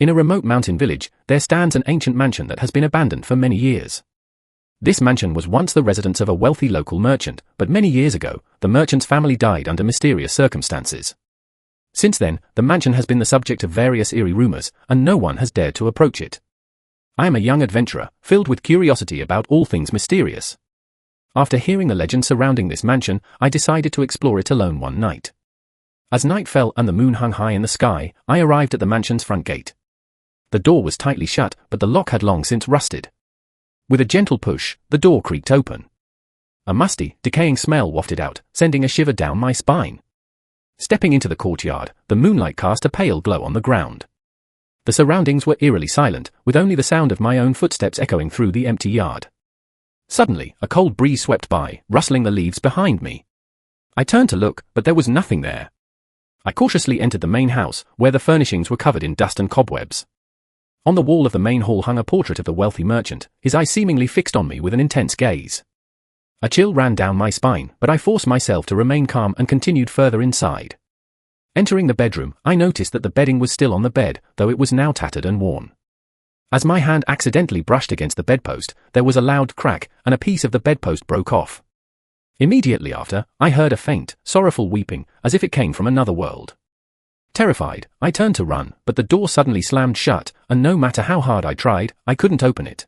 In a remote mountain village, there stands an ancient mansion that has been abandoned for many years. This mansion was once the residence of a wealthy local merchant, but many years ago, the merchant's family died under mysterious circumstances. Since then, the mansion has been the subject of various eerie rumors, and no one has dared to approach it. I am a young adventurer, filled with curiosity about all things mysterious. After hearing the legend surrounding this mansion, I decided to explore it alone one night. As night fell and the moon hung high in the sky, I arrived at the mansion's front gate. The door was tightly shut, but the lock had long since rusted. With a gentle push, the door creaked open. A musty, decaying smell wafted out, sending a shiver down my spine. Stepping into the courtyard, the moonlight cast a pale glow on the ground. The surroundings were eerily silent, with only the sound of my own footsteps echoing through the empty yard. Suddenly, a cold breeze swept by, rustling the leaves behind me. I turned to look, but there was nothing there. I cautiously entered the main house, where the furnishings were covered in dust and cobwebs. On the wall of the main hall hung a portrait of the wealthy merchant, his eyes seemingly fixed on me with an intense gaze. A chill ran down my spine, but I forced myself to remain calm and continued further inside. Entering the bedroom, I noticed that the bedding was still on the bed, though it was now tattered and worn. As my hand accidentally brushed against the bedpost, there was a loud crack, and a piece of the bedpost broke off. Immediately after, I heard a faint, sorrowful weeping, as if it came from another world. Terrified, I turned to run, but the door suddenly slammed shut, and no matter how hard I tried, I couldn't open it.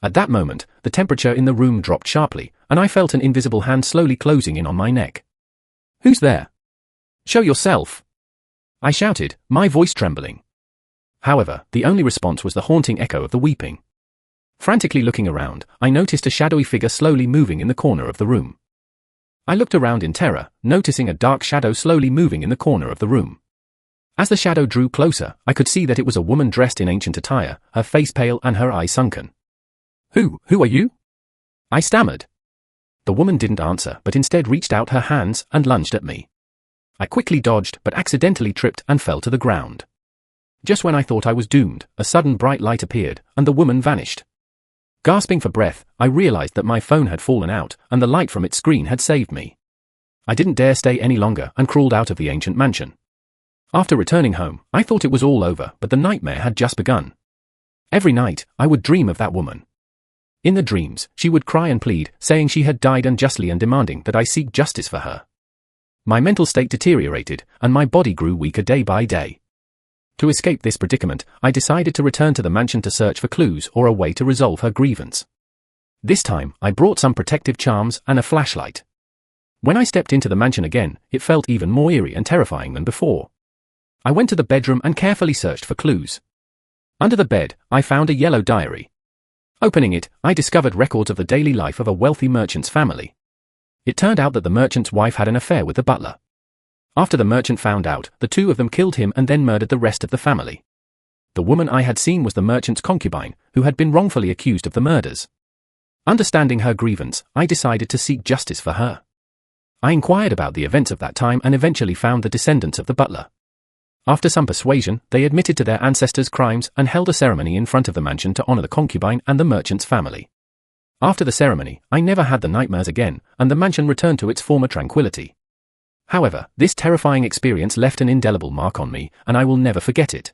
At that moment, the temperature in the room dropped sharply, and I felt an invisible hand slowly closing in on my neck. "Who's there? Show yourself!" I shouted, my voice trembling. However, the only response was the haunting echo of the weeping. Frantically looking around, I noticed a shadowy figure slowly moving in the corner of the room. I looked around in terror, noticing a dark shadow slowly moving in the corner of the room. As the shadow drew closer, I could see that it was a woman dressed in ancient attire, her face pale and her eyes sunken. Who are you?" I stammered. The woman didn't answer, but instead reached out her hands and lunged at me. I quickly dodged, but accidentally tripped and fell to the ground. Just when I thought I was doomed, a sudden bright light appeared, and the woman vanished. Gasping for breath, I realized that my phone had fallen out, and the light from its screen had saved me. I didn't dare stay any longer and crawled out of the ancient mansion. After returning home, I thought it was all over, but the nightmare had just begun. Every night, I would dream of that woman. In the dreams, she would cry and plead, saying she had died unjustly and demanding that I seek justice for her. My mental state deteriorated, and my body grew weaker day by day. To escape this predicament, I decided to return to the mansion to search for clues or a way to resolve her grievance. This time, I brought some protective charms and a flashlight. When I stepped into the mansion again, it felt even more eerie and terrifying than before. I went to the bedroom and carefully searched for clues. Under the bed, I found a yellow diary. Opening it, I discovered records of the daily life of a wealthy merchant's family. It turned out that the merchant's wife had an affair with the butler. After the merchant found out, the two of them killed him and then murdered the rest of the family. The woman I had seen was the merchant's concubine, who had been wrongfully accused of the murders. Understanding her grievance, I decided to seek justice for her. I inquired about the events of that time and eventually found the descendants of the butler. After some persuasion, they admitted to their ancestors' crimes and held a ceremony in front of the mansion to honor the concubine and the merchant's family. After the ceremony, I never had the nightmares again, and the mansion returned to its former tranquility. However, this terrifying experience left an indelible mark on me, and I will never forget it.